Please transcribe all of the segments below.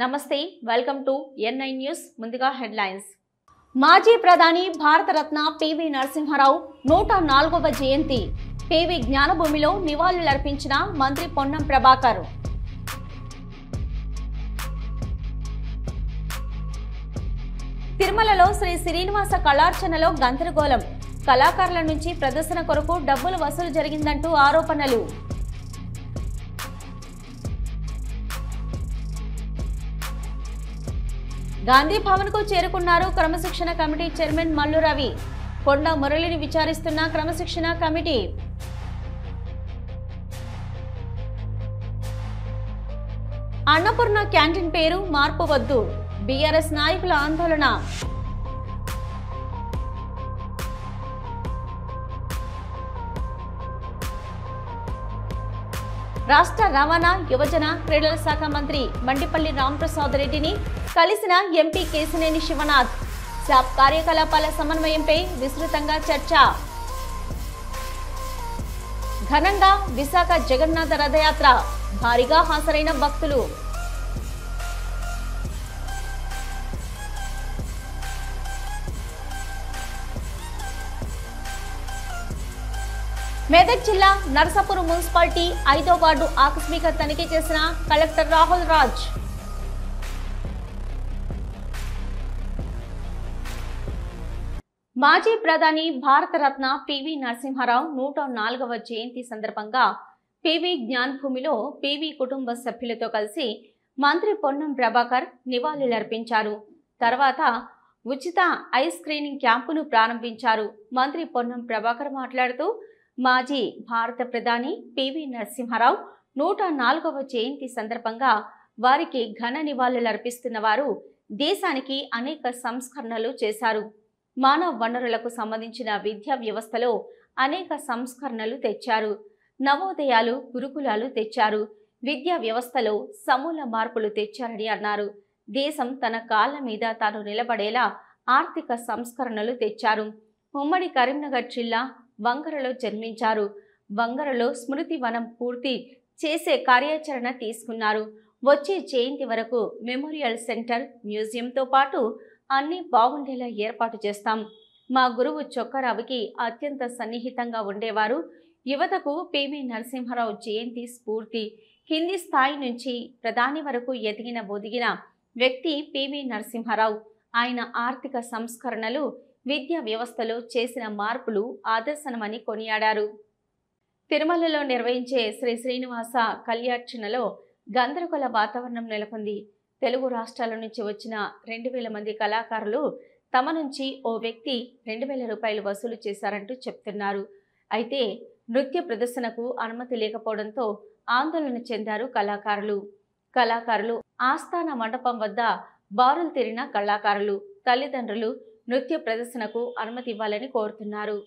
నమస్తే welcome to N9 news ముందుగా headlines మాజీ ప్రధాని భారతరత్న పివి నరసింహారావు 104వ జయంతి పివి జ్ఞానభూమిలో నివాళులర్పించిన మంత్రి పొన్నం ప్రభాకర్ తిరుమలలో శ్రీ శ్రీనివాస కళార్చనలో గందరగోళం కళాకారుల నుంచి ప్రదర్శన కొరకు డబ్బులు వసూలు జరిగిందంటూ ఆరోపణలు గాంధీ భవన్ కు చేరుకున్నారు క్రమశిక్షణ కమిటీ చైర్మన్ మల్లు రవి కొండ మురళిని విచారిస్తున్న క్రమశిక్షణ కమిటీ అన్నపూర్ణ క్యాంటీన్ పేరు మార్పు వద్దు బీఆర్ఎస్ నాయకుల ఆందోళన రాష్ట్ర రవాణా యువజన క్రీడల శాఖ మంత్రి మండిపల్లి రాంప్రసాద్ రెడ్డిని కలిసిన ఎంపీ కేశినేని శివనాథ్ శాప్ కార్యకలాపాల సమన్వయంపై విస్తృతంగా చర్చ ఘనంగా విశాఖ జగన్నాథ రథయాత్ర భారీగా హాజరైన భక్తులు మెదక్ జిల్లా నర్సాపూర్ మున్సిపాలిటీ 5వ వార్డు ఆకస్మిక తనిఖీ చేసిన కలెక్టర్ రాహుల్ రాజ్ మాజీ ప్రధాని భారతరత్న పివి నరసింహారావు 104వ జయంతి సందర్భంగా పివి జ్ఞానభూమిలో పివి కుటుంబ సభ్యులతో కలిసి మంత్రి పొన్నం ప్రభాకర్ నివాళులర్పించారు. తర్వాత ఉచిత ఐ స్క్రీనింగ్ క్యాంపును ప్రారంభించారు. మంత్రి పొన్నం ప్రభాకర్ మాట్లాడుతూ మాజీ భారత ప్రధాని పివి నరసింహారావు 104వ జయంతి సందర్భంగా వారికి ఘన నివాళులర్పిస్తున్న వారు దేశానికి అనేక సంస్కరణలు చేశారు. మానవ వనరులకు సంబంధించిన విద్యా వ్యవస్థలో అనేక సంస్కరణలు తెచ్చారు. నవోదయాలు గురుకులాలు తెచ్చారు. విద్యా వ్యవస్థలో సమూల మార్పులు తెచ్చారని అన్నారు. దేశం తన కాళ్ళ మీద తాను నిలబడేలా ఆర్థిక సంస్కరణలు తెచ్చారు. ఉమ్మడి కరీంనగర్ జిల్లా వంగరలో జన్మించారు. వంగరలో స్మృతి వనం పూర్తి చేసే కార్యాచరణ తీసుకున్నారు. వచ్చే జయంతి వరకు మెమోరియల్ సెంటర్ మ్యూజియంతో పాటు అన్ని బాగుండేలా ఏర్పాటు చేస్తాం. మా గురువు చొక్కరావుకి అత్యంత సన్నిహితంగా ఉండేవారు. యువతకు పివి నరసింహారావు జయంతి స్ఫూర్తి. కింది స్థాయి నుంచి ప్రధాని వరకు ఒదిగిన వ్యక్తి పివి నరసింహారావు. ఆయన ఆర్థిక సంస్కరణలు విద్యా వ్యవస్థలో చేసిన మార్పులు ఆదర్శనమని కొనియాడారు. తిరుమలలో నిర్వహించే శ్రీ శ్రీనివాస కళ్యార్చనలో గందరగోళ వాతావరణం నెలకొంది. తెలుగు రాష్ట్రాల నుంచి వచ్చిన 2000 మంది కళాకారులు తమ నుంచి ఓ వ్యక్తి 2000 రూపాయలు వసూలు చేశారంటూ చెప్తున్నారు. అయితే నృత్య ప్రదర్శనకు అనుమతి లేకపోవడంతో ఆందోళన చెందారు కళాకారులు ఆస్థాన మండపం వద్ద బారులు తీరిన కళాకారులు తల్లిదండ్రులు నృత్య ప్రదర్శనకు అనుమతి ఇవ్వాలని కోరుతున్నారు.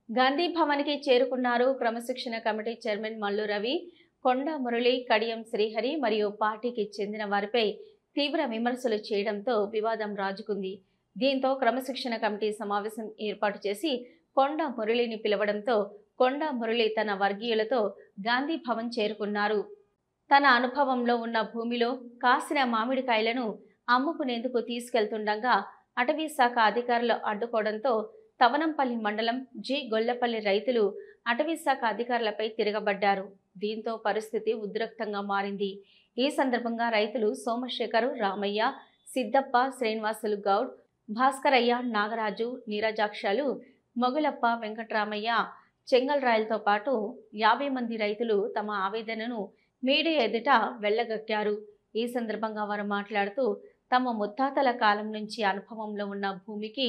గాంధీ భవన్ కి చేరుకున్నారు క్రమశిక్షణ కమిటీ చైర్మన్ మల్లు రవి. కొండ మురళి, కడియం శ్రీహరి మరియు పార్టీకి చెందిన వారిపై తీవ్ర విమర్శలు చేయడంతో వివాదం రాజుకుంది. దీంతో క్రమశిక్షణ కమిటీ సమావేశం ఏర్పాటు చేసి కొండ మురళిని పిలవడంతో కొండ మురళి తన వర్గీయులతో గాంధీ భవన్ చేరుకున్నారు. తన అనుభవంలో ఉన్న భూమిలో కాసిన మామిడికాయలను అమ్ముకునేందుకు తీసుకెళ్తుండగా అటవీ శాఖ అధికారులు అడ్డుకోవడంతో తవనంపల్లి మండలం జి గొల్లపల్లి రైతులు అటవీ శాఖ అధికారులపై తిరగబడ్డారు. దీంతో పరిస్థితి ఉద్రిక్తంగా మారింది. ఈ సందర్భంగా రైతులు సోమశేఖర్, రామయ్య, సిద్దప్ప, శ్రీనివాసులు గౌడ్, భాస్కరయ్య, నాగరాజు, నీరజాక్షలు, మొగులప్ప, వెంకటరామయ్య, చెంగల్రాయలతో పాటు 50 మంది రైతులు తమ ఆవేదనను మీడియా ఎదుట వెళ్లగక్కారు. ఈ సందర్భంగా వారు మాట్లాడుతూ తమ ముత్తాతల కాలం నుంచి అనుభవంలో ఉన్న భూమికి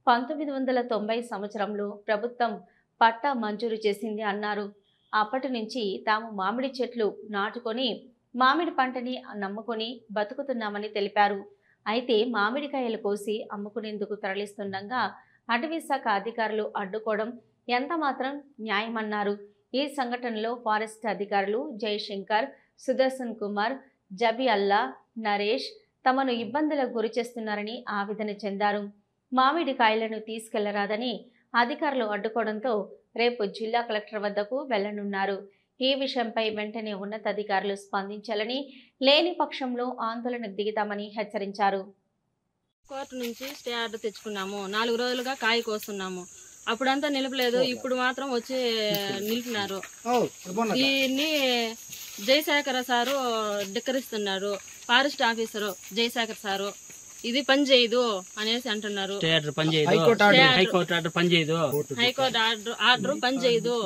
1990 సంవత్సరంలో ప్రభుత్వం పట్టా మంజూరు చేసింది అన్నారు. అప్పటి నుంచి తాము మామిడి చెట్లు నాటుకొని మామిడి పంటని నమ్ముకొని బతుకుతున్నామని తెలిపారు. అయితే మామిడికాయలు కోసి అమ్ముకునేందుకు తరలిస్తుండగా అటవీ శాఖ అధికారులు అడ్డుకోవడం ఎంత మాత్రం న్యాయమన్నారు. ఈ సంఘటనలో ఫారెస్ట్ అధికారులు జయశంకర్, సుదర్శన్ కుమార్, జబి అల్లా, నరేష్ తమను ఇబ్బందులకు గురి చేస్తున్నారని ఆవేదన చెందారు. మామిడి కాయలను తీసుకెళ్లరాదని అధికారులు అడ్డుకోవడంతో రేపు జిల్లా కలెక్టర్ వద్దకు వెళ్లనున్నారు. ఈ విషయంపై వెంటనే ఉన్నతాధికారులు స్పందించాలని, లేని పక్షంలో ఆందోళనకు దిగుతామని హెచ్చరించారు. కోర్టు నుంచి స్టే ఆర్డర్ తెచ్చుకున్నాము. 4 రోజులుగా కాయ కోస్తున్నాము. అప్పుడంతా నిలపలేదు, ఇప్పుడు మాత్రం వచ్చి నిలిపినారు. దీన్ని జయశేఖర సారు ధిక్కరిస్తున్నారు. ఫారెస్ట్ ఆఫీసరు జయశేఖర్ సారు ఇది పని చేయదు అనేసి అంటున్నారు. హైకోర్టు ఆర్డర్ పని చేయదు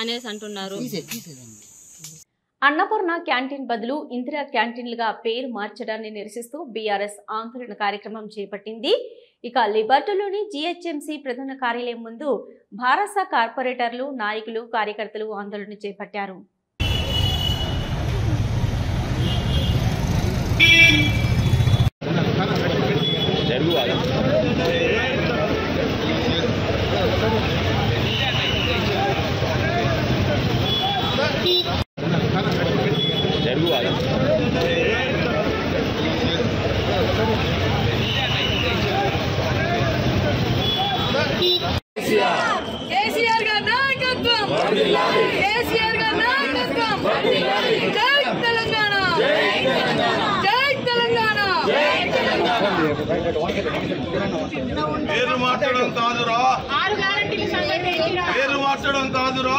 అనేసి అంటున్నారు. అన్నపూర్ణ క్యాంటీన్ బదులు ఇందిరా క్యాంటీన్లుగా పేరు మార్చడాన్ని నిరసిస్తూ బీఆర్ఎస్ ఆందోళన కార్యక్రమం చేపట్టింది. ఇక లిబర్టీలోని జీహెచ్ఎంసీ ప్రధాన కార్యాలయం ముందు భారస కార్పొరేటర్లు, నాయకులు, కార్యకర్తలు ఆందోళన చేపట్టారు. కేసీఆర్ గారి నాయకత్వం, కేసీఆర్ గారి నాయకత్వం, జై తెలంగాణ, జై తెలంగాణ. పేరు మార్చడం కాదురా, పేరు మార్చడం కాదురా.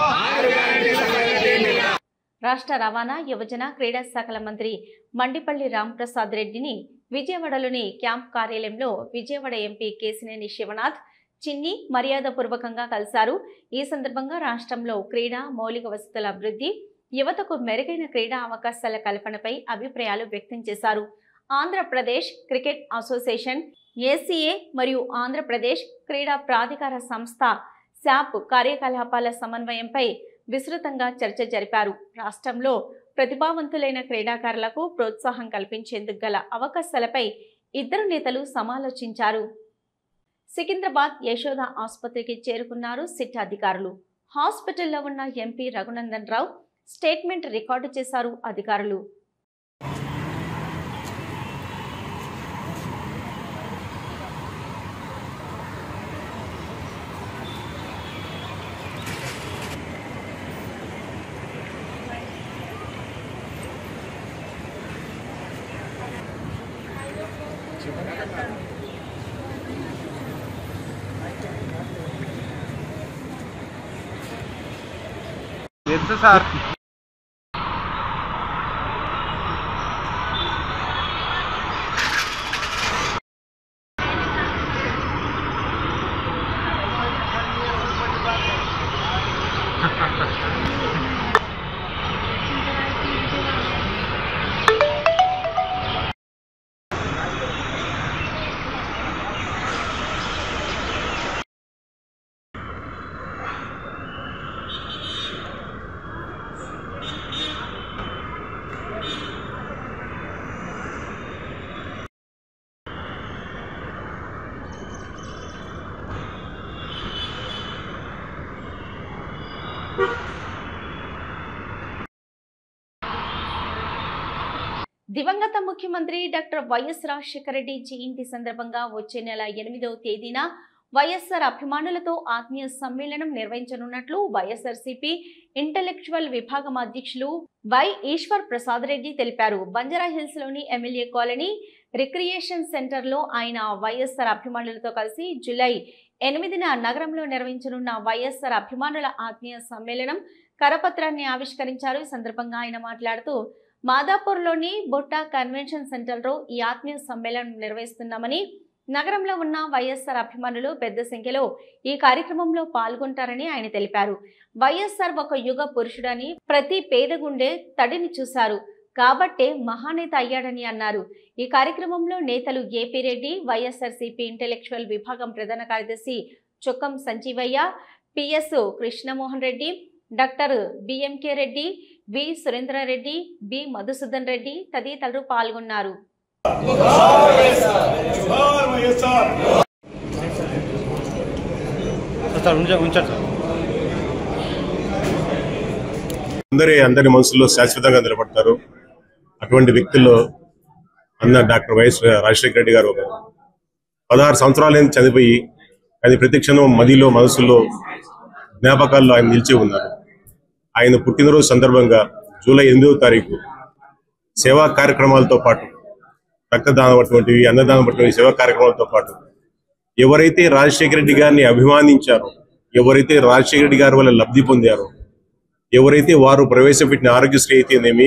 రాష్ట్ర రవాణా, యువజన, క్రీడా శాఖల మంత్రి మండిపల్లి రాంప్రసాద్ రెడ్డిని విజయవాడలోని క్యాంప్ కార్యాలయంలో విజయవాడ ఎంపీ కేసినేని శివనాథ్ చిన్ని మర్యాదపూర్వకంగా కలిశారు. ఈ సందర్భంగా రాష్ట్రంలో క్రీడా మౌలిక వసతుల అభివృద్ధి, యువతకు మెరుగైన క్రీడా అవకాశాల కల్పనపై అభిప్రాయాలు వ్యక్తం చేశారు. ఆంధ్రప్రదేశ్ క్రికెట్ అసోసియేషన్, ఏసీఏ మరియు ఆంధ్రప్రదేశ్ క్రీడా ప్రాధికార సంస్థ శాప్ కార్యకలాపాల సమన్వయంపై విస్తృతంగా చర్చ జరిపారు. రాష్ట్రంలో ప్రతిభావంతులైన క్రీడాకారులకు ప్రోత్సాహం కల్పించేందుకు గల అవకాశాలపై ఇద్దరు నేతలు సమాలోచించారు. సికింద్రాబాద్ యశోద ఆసుపత్రికి చేరుకున్నారు సిట్ అధికారులు. హాస్పిటల్లో ఉన్న MP Raghunandan Rao statement record చేశారు అధికారులు. సార్ దివంగత ముఖ్యమంత్రి డాక్టర్ వైఎస్ రాజశేఖర రెడ్డి జయంతి సందర్భంగా వచ్చే నెల 8వ తేదీన వైఎస్ఆర్ అభిమానులతో ఆత్మీయ సమ్మేళనం నిర్వహించనున్నట్లు వైఎస్ఆర్సీపీ ఇంటెలెక్చువల్ విభాగం అధ్యక్షులు వై ఈశ్వర్ ప్రసాద్ రెడ్డి తెలిపారు. బంజారాహిల్స్ లోని ఎమ్మెల్యే కాలనీ రిక్రియేషన్ సెంటర్ లో ఆయన వైఎస్ఆర్ అభిమానులతో కలిసి జూలై 8న నగరంలో నిర్వహించనున్న వైఎస్ఆర్ అభిమానుల ఆత్మీయ సమ్మేళనం కరపత్రాన్ని ఆవిష్కరించారు. ఈ సందర్భంగా ఆయన మాట్లాడుతూ మాదాపూర్లోని బొట్టా కన్వెన్షన్ సెంటర్లో ఈ ఆత్మీయ సమ్మేళనం నిర్వహిస్తున్నామని, నగరంలో ఉన్న వైఎస్ఆర్ అభిమానులు పెద్ద సంఖ్యలో ఈ కార్యక్రమంలో పాల్గొంటారని ఆయన తెలిపారు. వైఎస్ఆర్ ఒక యుగ పురుషుడని, ప్రతి పేద గుండె తడిని చూశారు కాబట్టే మహానేత అయ్యాడని అన్నారు. ఈ కార్యక్రమంలో నేతలు ఏపీ రెడ్డి, వైఎస్ఆర్సీపీ ఇంటెలెక్చువల్ విభాగం ప్రధాన కార్యదర్శి Chokkam Sanjeevayya, PS Krishnamohan Reddy, doctor BMK Reddy, V Surendra Reddy, B Madhusudan Reddy తదితరులు పాల్గొన్నారు. ఉంచారు. అందరి మనసుల్లో శాశ్వతంగా నిలబడతారు. అటువంటి వ్యక్తుల్లో అన్న డాక్టర్ వైఎస్ రాజశేఖర రెడ్డి గారు 16 సంవత్సరాలైంది చనిపోయి, అది ప్రతి క్షణం మదిలో మనసులో జ్ఞాపకాల్లో ఆయన నిలిచి ఉన్నారు. ఆయన పుట్టినరోజు సందర్భంగా జూలై 8వ తారీఖు సేవా కార్యక్రమాలతో పాటు రక్తదానం అటువంటివి, అన్నదానం అటువంటివి సేవా కార్యక్రమాలతో పాటు ఎవరైతే రాజశేఖర రెడ్డి గారిని అభిమానించారో, ఎవరైతే రాజశేఖర రెడ్డి గారి వల్ల లబ్ధి పొందారో, ఎవరైతే వారు ప్రవేశపెట్టిన ఆరోగ్యశ్రీ అయితేనేమి,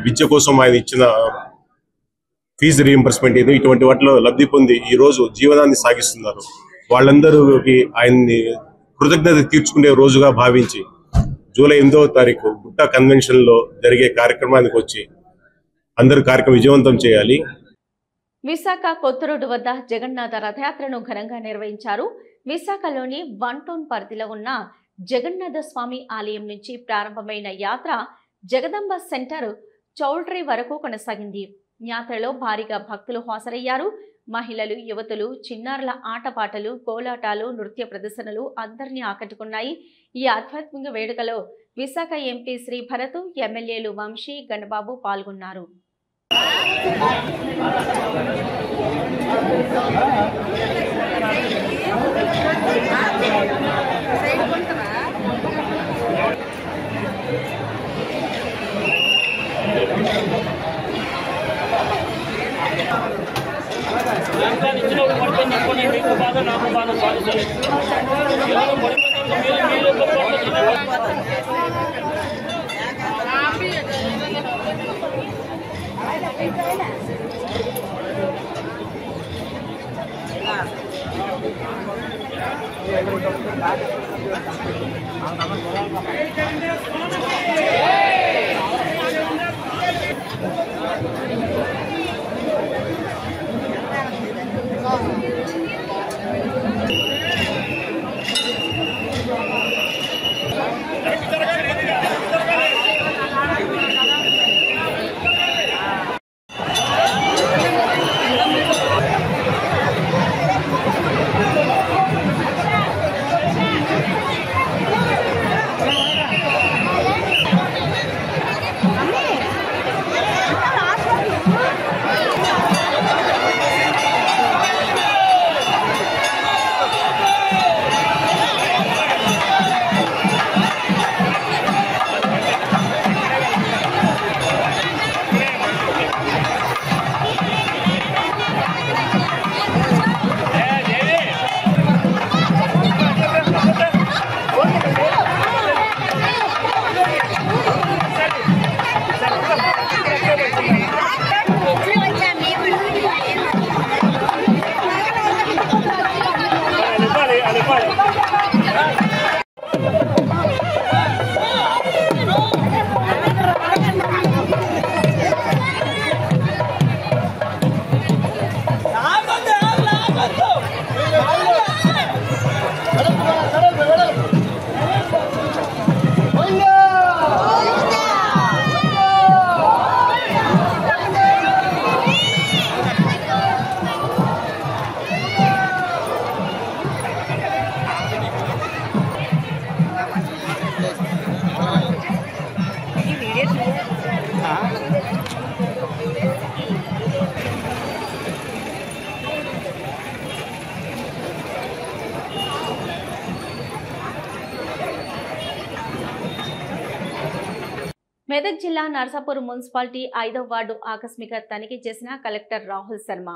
విద్య కోసం ఆయన ఇచ్చిన ఫీజు రీయింబర్స్మెంట్ ఏదో ఇటువంటి వాటిలో లబ్ధి పొంది ఈ రోజు జీవనాన్ని సాగిస్తున్నారు. వాళ్ళందరికీ ఆయన్ని కృతజ్ఞత తీర్చుకునే రోజుగా భావించి జూలై 8వ తారీఖు గుట్టా కన్వెన్షన్ లో జరిగే కార్యక్రమానికి వచ్చి అందరూ కార్యక్రమం విజయవంతం చేయాలి. విశాఖ కొత్త రోడ్డు వద్ద జగన్నాథ రథయాత్రను ఘనంగా నిర్వహించారు. విశాఖలోని 1 టౌన్ పరిధిలో ఉన్న జగన్నాథ స్వామి ఆలయం నుంచి ప్రారంభమైన యాత్ర జగదంబ సెంటర్ చౌల్ట్రీ వరకు కొనసాగింది. యాత్రలో భారీగా భక్తులు హాజరయ్యారు. మహిళలు, యువతులు, చిన్నారుల ఆటపాటలు, కోలాటాలు, నృత్య ప్రదర్శనలు అందరినీ ఆకట్టుకున్నాయి. ఈ ఆధ్యాత్మిక వేడుకలో విశాఖ ఎంపీ శ్రీ భరత్, ఎమ్మెల్యేలు వంశీ, గణబాబు పాల్గొన్నారు. మెదక్ జిల్లా నర్సాపూర్ మున్సిపాలిటీ 5వ వార్డు ఆకస్మిక తనిఖీ చేసిన కలెక్టర్ రాహుల్ శర్మ.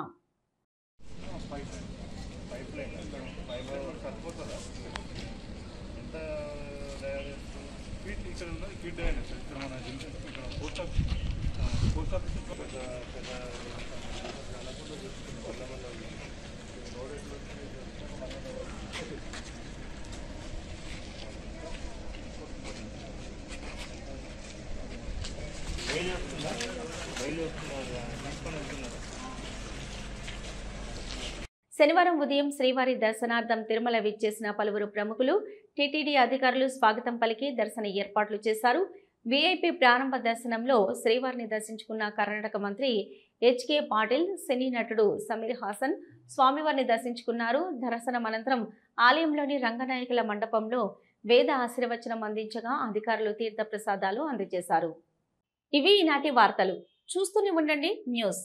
శనివారం ఉదయం శ్రీవారి దర్శనార్థం తిరుమల విచ్చేసిన పలువురు ప్రముఖులు, టీటీడీ అధికారులు స్వాగతం పలికి దర్శన ఏర్పాట్లు చేశారు. వీఐపీ ప్రారంభ దర్శనంలో శ్రీవారిని దర్శించుకున్న కర్ణాటక మంత్రి హెచ్కే పాటిల్, సినీ నటుడు సమీర్ హాసన్ స్వామివారిని దర్శించుకున్నారు. దర్శనం అనంతరం ఆలయంలోని రంగనాయకుల మండపంలో వేద ఆశీర్వచనం అందించగా అధికారులు తీర్థ ప్రసాదాలు అందజేశారు. ఇవి ఈనాటి వార్తలు. చూస్తూనే ఉండండి న్యూస్.